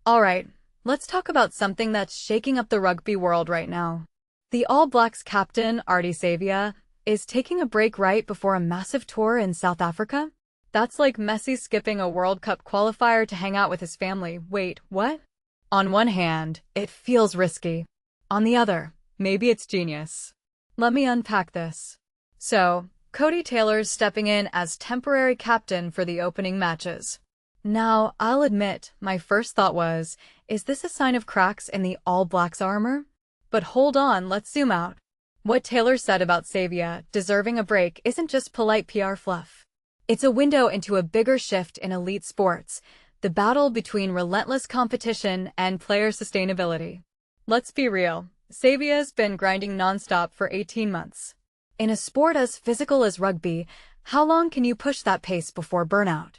Alright, let's talk about something that's shaking up the rugby world right now. The All Blacks captain, Ardie Savea, is taking a break right before a massive tour in South Africa. That's like Messi skipping a World Cup qualifier to hang out with his family. Wait, what? On one hand, it feels risky. On the other, maybe it's genius. Let me unpack this. So, Codie Taylor's stepping in as temporary captain for the opening matches. Now, I'll admit, my first thought was, is this a sign of cracks in the All Blacks armor? But hold on, let's zoom out. What Taylor said about Savea deserving a break isn't just polite PR fluff. It's a window into a bigger shift in elite sports, the battle between relentless competition and player sustainability. Let's be real, Savea's been grinding nonstop for 18 months. In a sport as physical as rugby, how long can you push that pace before burnout?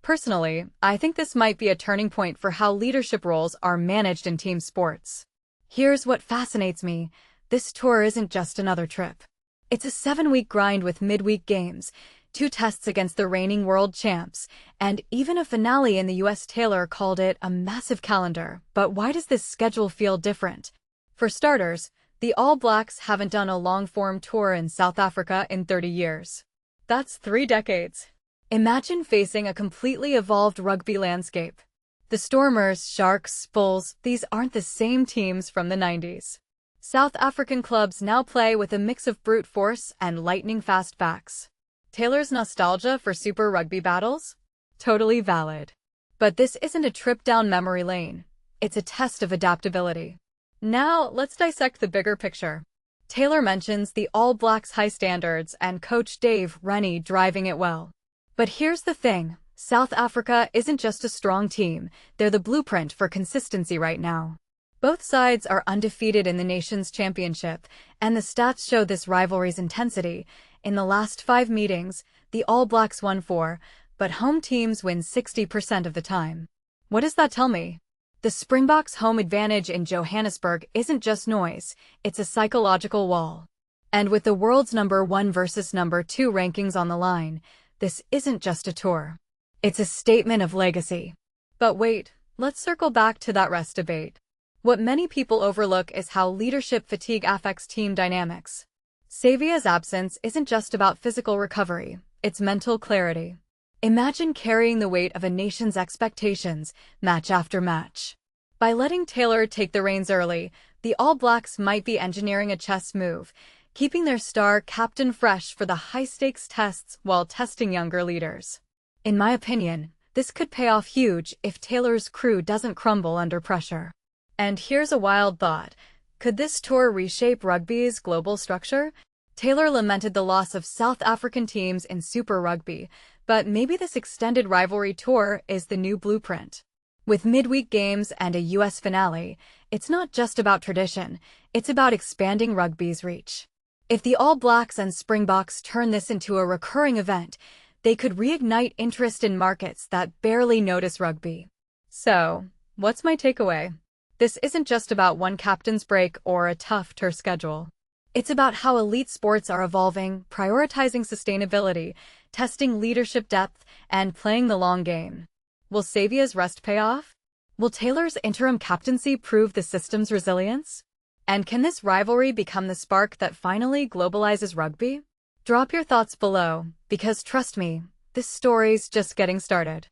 Personally, I think this might be a turning point for how leadership roles are managed in team sports. Here's what fascinates me. This tour isn't just another trip. It's a 7-week grind with midweek games, 2 tests against the reigning world champs, and even a finale in the US. Taylor called it a massive calendar. But why does this schedule feel different? For starters, the All Blacks haven't done a long-form tour in South Africa in 30 years. That's 3 decades. Imagine facing a completely evolved rugby landscape. The Stormers, Sharks, Bulls, these aren't the same teams from the 90s. South African clubs now play with a mix of brute force and lightning-fast backs. Taylor's nostalgia for Super Rugby battles? Totally valid. But this isn't a trip down memory lane. It's a test of adaptability. Now, let's dissect the bigger picture. Taylor mentions the All Blacks' high standards and coach Dave Rennie driving it well. But here's the thing, South Africa isn't just a strong team, they're the blueprint for consistency right now. Both sides are undefeated in the nation's championship, and the stats show this rivalry's intensity. In the last 5 meetings, the All Blacks won 4, but home teams win 60% of the time. What does that tell me? The Springboks' home advantage in Johannesburg isn't just noise, it's a psychological wall. And with the world's number 1 versus number 2 rankings on the line, this isn't just a tour. It's a statement of legacy. But wait, let's circle back to that rest debate. What many people overlook is how leadership fatigue affects team dynamics. Savea's absence isn't just about physical recovery, it's mental clarity. Imagine carrying the weight of a nation's expectations, match after match. By letting Taylor take the reins early, the All Blacks might be engineering a chess move, keeping their star captain fresh for the high-stakes tests while testing younger leaders. In my opinion, this could pay off huge if Taylor's crew doesn't crumble under pressure. And here's a wild thought. Could this tour reshape rugby's global structure? Taylor lamented the loss of South African teams in Super Rugby, but maybe this extended rivalry tour is the new blueprint. With midweek games and a US finale, it's not just about tradition, it's about expanding rugby's reach. If the All Blacks and Springboks turn this into a recurring event, they could reignite interest in markets that barely notice rugby. So, what's my takeaway? This isn't just about one captain's break or a tough tour schedule. It's about how elite sports are evolving, prioritizing sustainability, testing leadership depth, and playing the long game. Will Savea's rest pay off? Will Taylor's interim captaincy prove the system's resilience? And can this rivalry become the spark that finally globalizes rugby? Drop your thoughts below, because trust me, this story's just getting started.